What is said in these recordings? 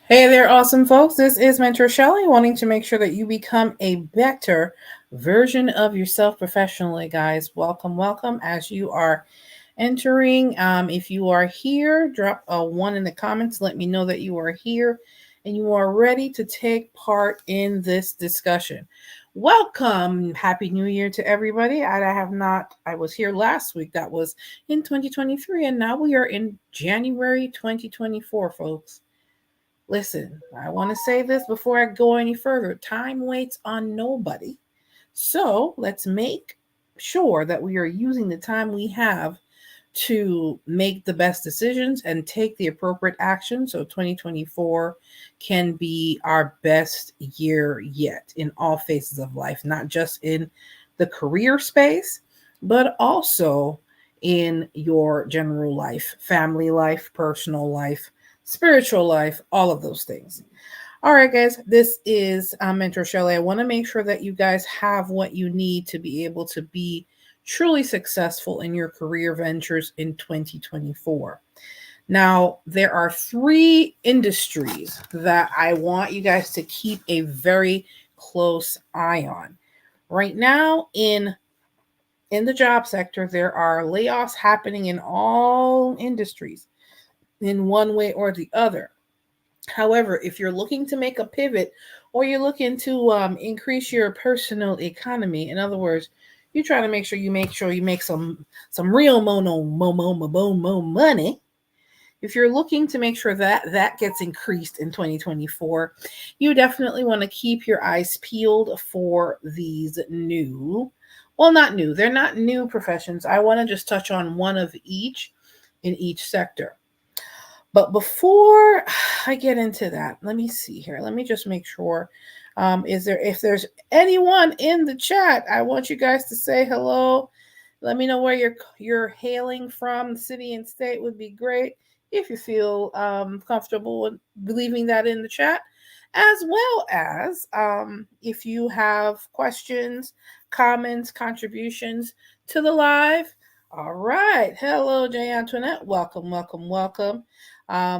Hey there, awesome folks. This is Mentor Shelley, wanting to make sure that you become a better version of yourself professionally, guys. Welcome, welcome. As you are entering, if you are here, drop a one in the comments. Let me know that you are here and you are ready to take part in this discussion. Welcome. Happy New Year to everybody. I was here last week. That was in 2023, and now we are in January 2024, folks. Listen, I want to say this before I go any further. Time waits on nobody. So let's make sure that we are using the time we have to make the best decisions and take the appropriate action so 2024 can be our best year yet in all phases of life, not just in the career space, but also in your general life, family life, personal life, spiritual life, all of those things. All right, guys, this is Mentor Shelley. I want to make sure that you guys have what you need to be able to be truly successful in your career ventures in 2024. Now, there are three industries that I want you guys to keep a very close eye on. Right now, in the job sector, there are layoffs happening in all industries in one way or the other. However, if you're looking to make a pivot or you're looking to increase your personal economy, in other words, you're trying to make some real money. If you're looking to make sure that that gets increased in 2024, you definitely want to keep your eyes peeled for these not new, they're not new professions. I want to just touch on one of each in each sector. But before I get into that, let me see here. Let me just make sure. If there's anyone in the chat, I want you guys to say hello. Let me know where you're hailing from. The city and state would be great if you feel comfortable with leaving that in the chat, as well as if you have questions, comments, contributions to the live. All right. Hello, Jay Antoinette. Welcome, welcome, welcome.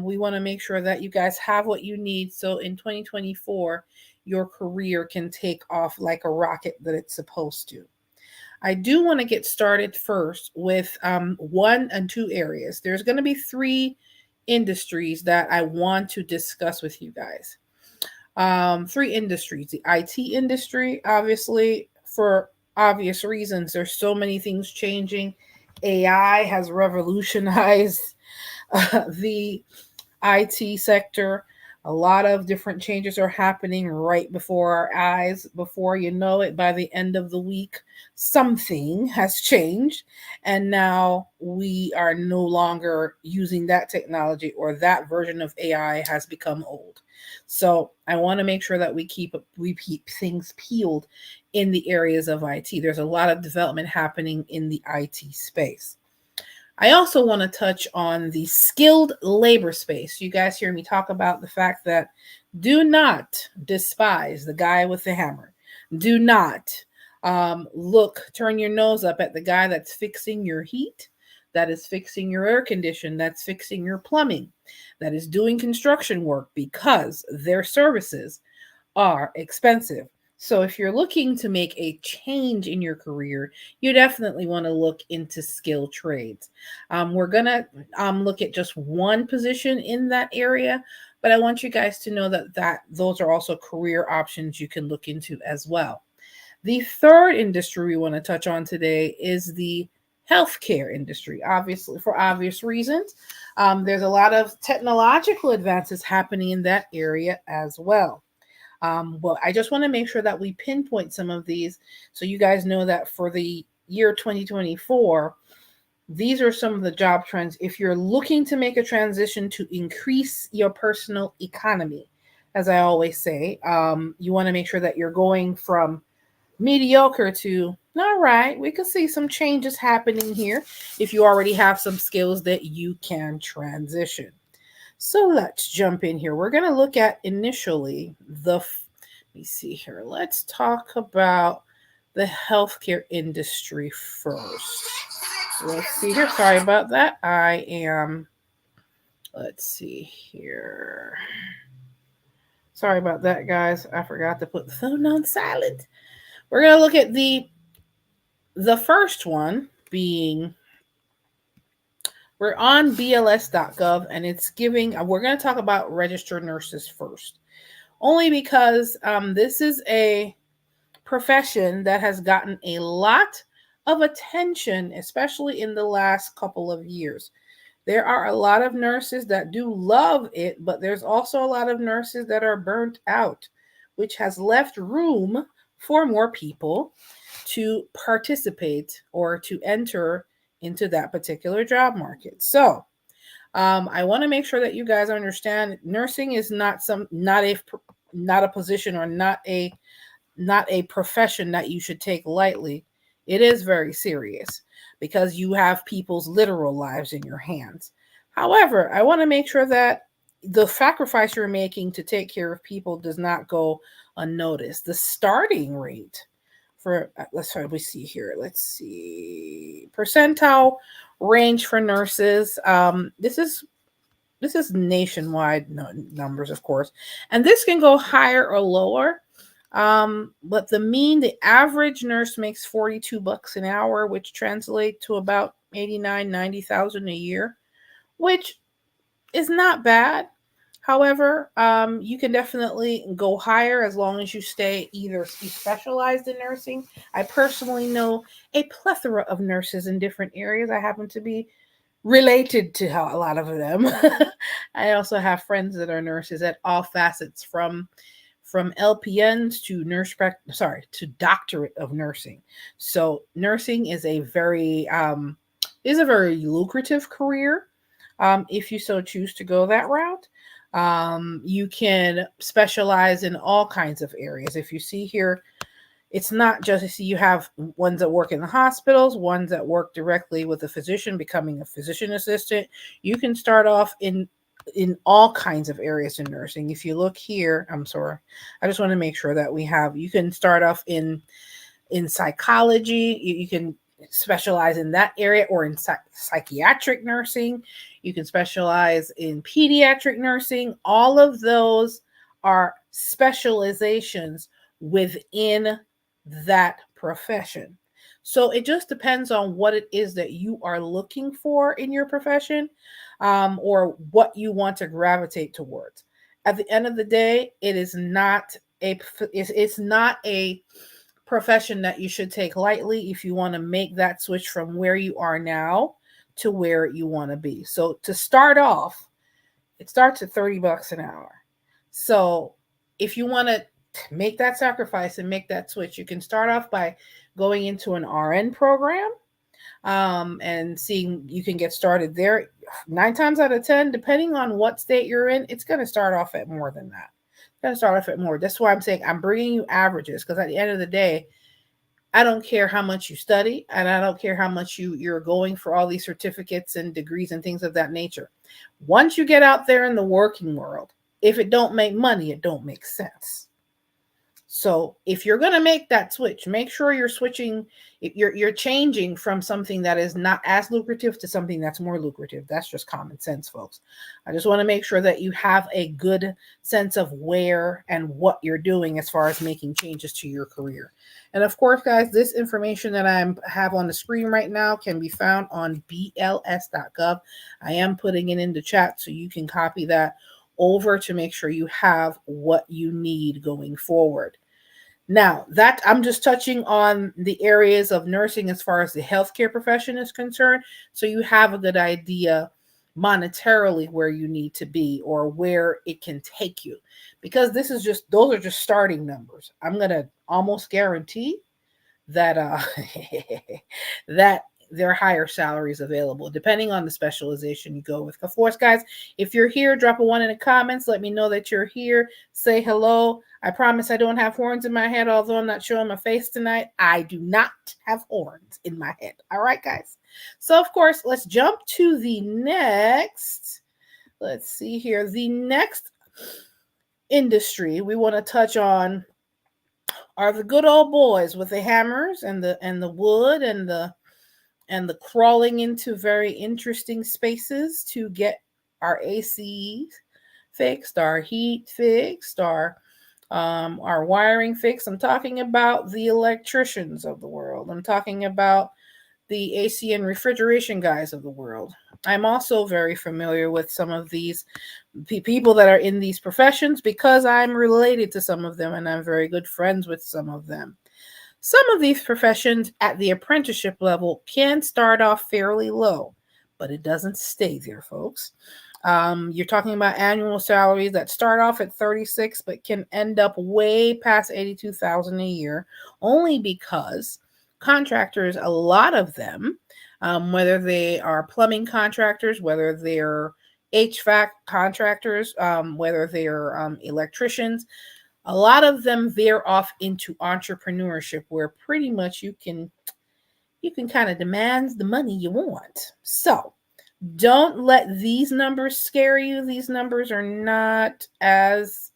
We want to make sure that you guys have what you need so in 2024, your career can take off like a rocket that it's supposed to. I do want to get started first with one and two areas. There's going to be three industries that I want to discuss with you guys. Three industries: the IT industry, obviously, for obvious reasons. There's so many things changing. AI has revolutionized the IT sector. A lot of different changes are happening right before our eyes. Before you know it, by the end of the week, something has changed. And now we are no longer using that technology, or that version of AI has become old. So I want to make sure that we keep things peeled in the areas of IT. There's a lot of development happening in the IT space. I also want to touch on the skilled labor space. You guys hear me talk about the fact that do not despise the guy with the hammer. Do not turn your nose up at the guy that's fixing your heat, that is fixing your air condition, that's fixing your plumbing, that is doing construction work, because their services are expensive. So if you're looking to make a change in your career, you definitely want to look into skilled trades. We're going to look at just one position in that area, but I want you guys to know that those are also career options you can look into as well. The third industry we want to touch on today is the healthcare industry, obviously, for obvious reasons. There's a lot of technological advances happening in that area as well. Well, I just want to make sure that we pinpoint some of these so you guys know that for the year 2024, these are some of the job trends. If you're looking to make a transition to increase your personal economy, as I always say, you want to make sure that you're going from mediocre to, all right, we can see some changes happening here if you already have some skills that you can transition. So let's jump in here. We're going to look at initially let me see here. Let's talk about the healthcare industry first. Let's see here. Sorry about that. Let's see here. Sorry about that, guys. I forgot to put the phone on silent. We're going to look at the first one being we're on bls.gov and it's giving we're going to talk about registered nurses first. Only because this is a profession that has gotten a lot of attention, especially in the last couple of years. There are a lot of nurses that do love it, but there's also a lot of nurses that are burnt out, which has left room for more people to participate or to enter into that particular job market. So, I want to make sure that you guys understand nursing is not a position or not a profession that you should take lightly. It is very serious because you have people's literal lives in your hands. However, I want to make sure that the sacrifice you're making to take care of people does not go unnoticed. The starting rate for we see here. Let's see percentile range for nurses. This is nationwide numbers, of course, and this can go higher or lower. But the average nurse makes $42 an hour, which translate to about 89,000-90,000 a year, which is not bad. However, you can definitely go higher as long as you stay either specialized in nursing. I personally know a plethora of nurses in different areas. I happen to be related to a lot of them. I also have friends that are nurses at all facets from LPNs to to doctorate of nursing. So nursing is a very lucrative career. If you so choose to go that route, you can specialize in all kinds of areas. If you see here, it's not just you have ones that work in the hospitals, ones that work directly with a physician, becoming a physician assistant. You can start off in all kinds of areas in nursing. If you look here, I'm sorry, I just want to make sure that you can start off in psychology. You can specialize in that area, or in psychiatric nursing. You can specialize in pediatric nursing. All of those are specializations within that profession. So it just depends on what it is that you are looking for in your profession, or what you want to gravitate towards. At the end of the day, it's not a profession that you should take lightly if you want to make that switch from where you are now to where you want to be. So to start off, it starts at $30 an hour. So if you want to make that sacrifice and make that switch, you can start off by going into an RN program, and seeing you can get started there. 9 times out of 10, depending on what state you're in, it's going to start off at more than that. It's going to start off at more. That's why I'm saying I'm bringing you averages, because at the end of the day, I don't care how much you study, and I don't care how much you're going for all these certificates and degrees and things of that nature. Once you get out there in the working world, if it don't make money, it don't make sense. So if you're going to make that switch, make sure you're switching, you're changing from something that is not as lucrative to something that's more lucrative. That's just common sense, folks. I just want to make sure that you have a good sense of where and what you're doing as far as making changes to your career. And of course, guys, this information that I have on the screen right now can be found on bls.gov. I am putting it in the chat so you can copy that over to make sure you have what you need going forward. Now, that I'm just touching on the areas of nursing as far as the healthcare profession is concerned, so you have a good idea monetarily where you need to be or where it can take you, because those are just starting numbers. I'm going to almost guarantee that that there are higher salaries available depending on the specialization you go with. Of course, guys, if you're here, drop a 1 in the comments. Let me know that you're here. Say hello. I promise I don't have horns in my head, although I'm not showing my face tonight. I do not have horns in my head. All right, guys. So, of course, let's jump to the next. Let's see here. The next industry we want to touch on are the good old boys with the hammers and the wood and the crawling into very interesting spaces to get our ACs fixed, our heat fixed, our wiring fixed. I'm talking about the electricians of the world. I'm talking about the AC and refrigeration guys of the world. I'm also very familiar with some of these people that are in these professions because I'm related to some of them and I'm very good friends with some of them. Some of these professions at the apprenticeship level can start off fairly low, but it doesn't stay there, folks. You're talking about annual salaries that start off at 36 but can end up way past 82,000 a year, only because contractors, a lot of them, whether they are plumbing contractors, whether they're HVAC contractors, whether they're electricians, a lot of them veer off into entrepreneurship where pretty much you can kind of demand the money you want. So don't let these numbers scare you. These numbers are not as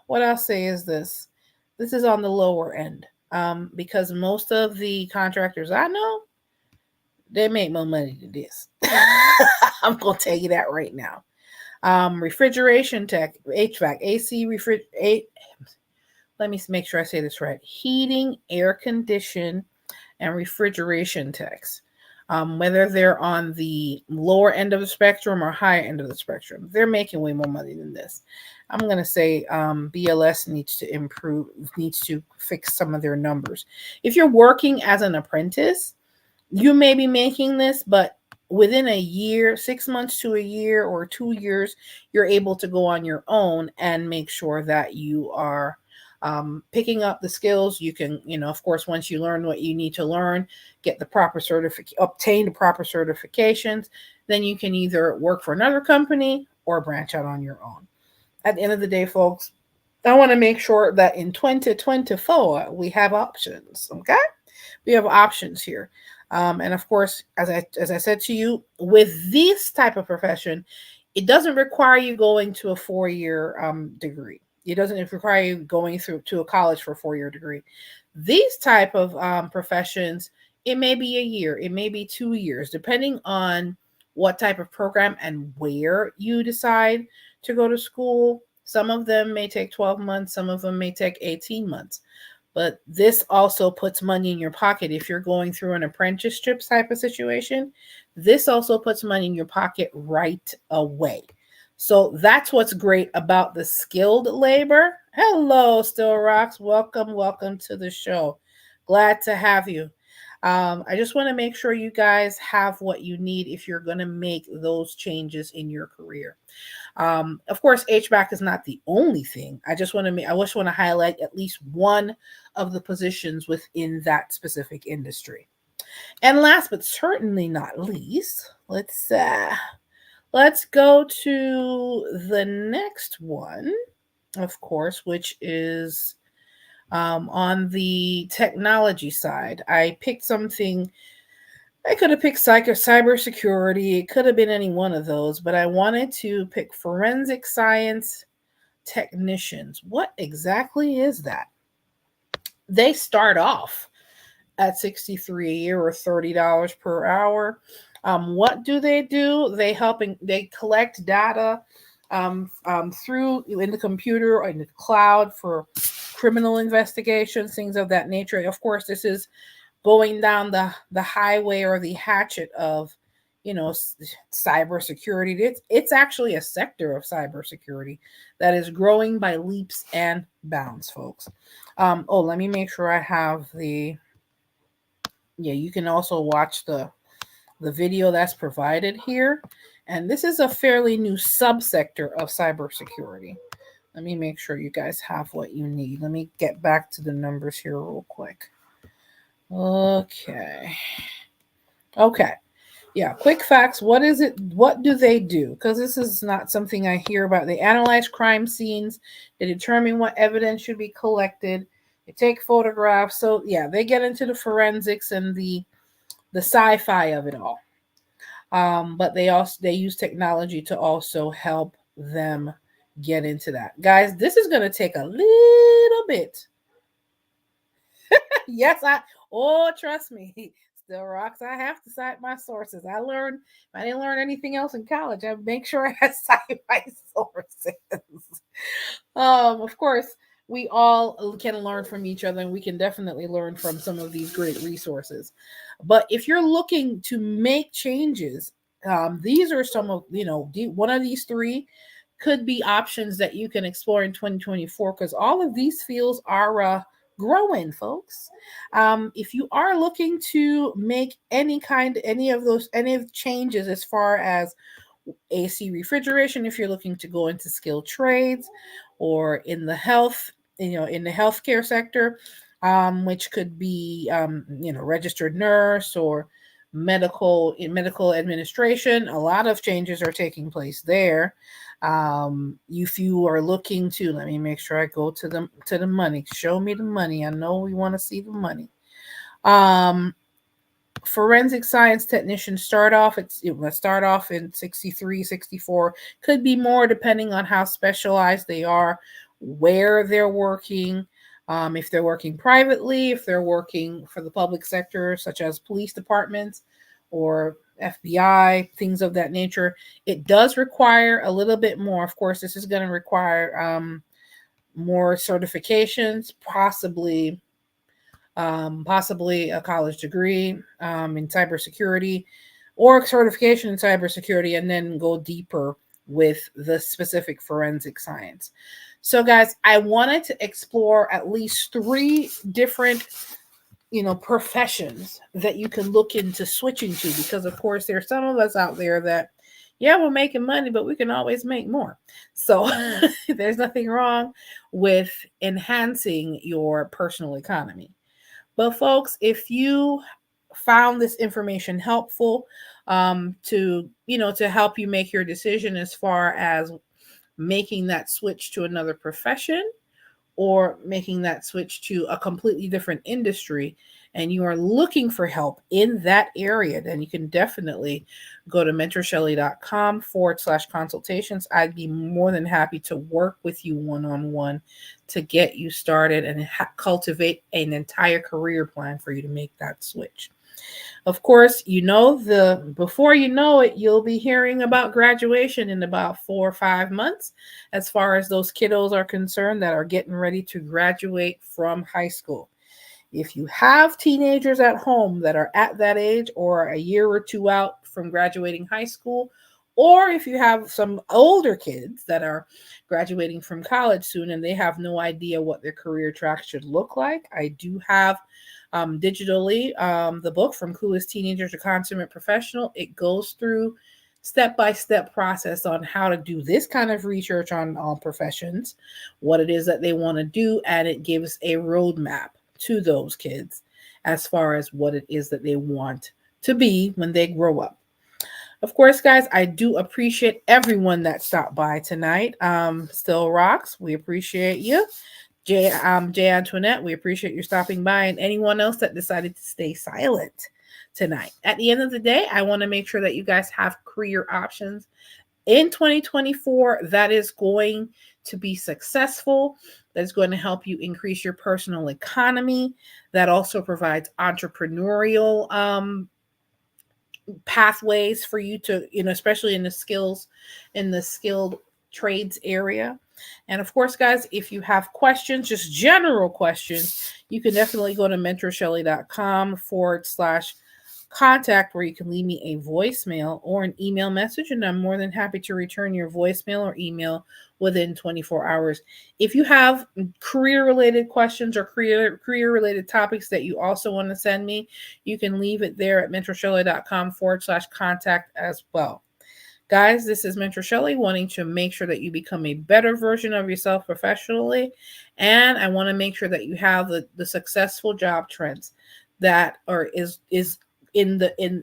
what I'll say is this is on the lower end, because most of the contractors I know, they make more money than this. I'm gonna tell you that right now. Refrigeration tech, HVAC, AC, let me make sure I say this right. Heating, air condition, and refrigeration techs. Whether they're on the lower end of the spectrum or higher end of the spectrum, they're making way more money than this. I'm going to say BLS needs to improve, needs to fix some of their numbers. If you're working as an apprentice, you may be making this, but within a year, 6 months to a year or 2 years, you're able to go on your own and make sure that you are picking up the skills. You can, of course, once you learn what you need to learn, get the proper obtain the proper certifications, then you can either work for another company or branch out on your own. At the end of the day, folks, I want to make sure that in 2024 we have options. Okay, we have options here. And of course, as I said to you, with this type of profession, it doesn't require you going to a 4-year degree. It doesn't require you going through to a college for a 4-year degree. These type of professions, it may be a year, it may be 2 years, depending on what type of program and where you decide to go to school. Some of them may take 12 months, some of them may take 18 months. But this also puts money in your pocket if you're going through an apprenticeship type of situation. This also puts money in your pocket right away. So that's what's great about the skilled labor. Hello, Still Rocks. Welcome to the show. Glad to have you. I just want to make sure you guys have what you need if you're going to make those changes in your career. Of course, HVAC is not the only thing. I just want to highlight at least one of the positions within that specific industry. And last but certainly not least, let's go to the next one, of course, which is on the technology side. I picked something. I could have picked cybersecurity. It could have been any one of those, but I wanted to pick forensic science technicians. What exactly is that? They start off at $63 a year or $30 per hour. What do? They collect data through in the computer or in the cloud for criminal investigations, things of that nature. Of course, this is going down the highway or the hatchet of cybersecurity. It's actually a sector of cybersecurity that is growing by leaps and bounds, folks. Let me make sure I have you can also watch the video that's provided here. And this is a fairly new subsector of cybersecurity. Let me make sure you guys have what you need. Let me get back to the numbers here real quick. Okay. Yeah, quick facts. What is it? What do they do? Because this is not something I hear about. They analyze crime scenes. They determine what evidence should be collected. They take photographs. So yeah, they get into the forensics and the sci-fi of it all. But they use technology to also help them get into that. Guys, this is going to take a little bit. Yes, trust me. Still rocks. I have to cite my sources. I didn't learn anything else in college. I make sure I cite my sources. Of course, we all can learn from each other, and we can definitely learn from some of these great resources. But if you're looking to make changes, these are some of, one of these three could be options that you can explore in 2024, because all of these fields are growing, folks. If you are looking to make any of changes as far as AC refrigeration, if you're looking to go into skilled trades or in the in the healthcare sector, which could be, registered nurse or medical administration. A lot of changes are taking place there. If you are looking to, let me make sure I go to the money. Show me the money. I know we want to see the money. Forensic science technicians start off in 63, 64, could be more depending on how specialized they are, where they're working, if they're working privately, if they're working for the public sector, such as police departments or FBI, things of that nature. It does require a little bit more. Of course, this is going to require more certifications, possibly a college degree in cybersecurity or certification in cybersecurity, and then go deeper with the specific forensic science. So, guys, I wanted to explore at least three different professions that you can look into switching to, because of course there's some of us out there that, yeah, we're making money, but we can always make more. So there's nothing wrong with enhancing your personal economy. But folks, if you found this information helpful, to help you make your decision as far as making that switch to another profession or making that switch to a completely different industry, and you are looking for help in that area, then you can definitely go to mentorshelly.com/consultations. I'd be more than happy to work with you one-on-one to get you started and cultivate an entire career plan for you to make that switch. Of course, before you know it, you'll be hearing about graduation in about 4 or 5 months, as far as those kiddos are concerned that are getting ready to graduate from high school. If you have teenagers at home that are at that age or a year or two out from graduating high school, or if you have some older kids that are graduating from college soon and they have no idea what their career track should look like, I do have digitally the book From Clueless Teenager to Consummate Professional. It goes through step-by-step process on how to do this kind of research on all professions, what it is that they want to do, and it gives a roadmap to those kids as far as what it is that they want to be when they grow up. Of course, guys, I do appreciate everyone that stopped by tonight. Still Rocks, we appreciate you. Jay Antoinette, we appreciate you stopping by, and anyone else that decided to stay silent tonight. At the end of the day, I want to make sure that you guys have career options in 2024 that is going to be successful, that's going to help you increase your personal economy, that also provides entrepreneurial pathways for you to, especially in the skilled trades area. And of course, guys, if you have questions, just general questions, you can definitely go to mentorshelly.com/contact, where you can leave me a voicemail or an email message, and I'm more than happy to return your voicemail or email within 24 hours. If you have career-related questions or career-related topics that you also want to send me, you can leave it there at mentorshelly.com/contact as well. Guys, this is Mentor Shelly, wanting to make sure that you become a better version of yourself professionally. And I want to make sure that you have the successful job trends that is in a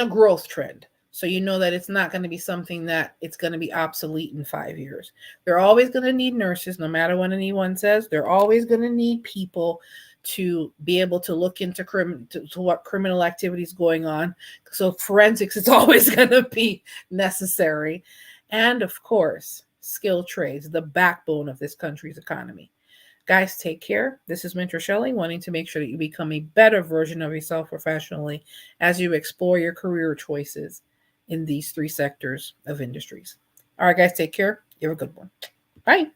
growth trend. So you know that it's not going to be something that it's going to be obsolete in 5 years. They're always going to need nurses, no matter what anyone says. They're always going to need people to be able to look into to what criminal activity is going on. So forensics is always going to be necessary. And of course, skilled trades, the backbone of this country's economy. Guys, take care. This is Mentor Shelley, wanting to make sure that you become a better version of yourself professionally as you explore your career choices in these 3 sectors of industries. All right, guys, take care. You have a good one. Bye.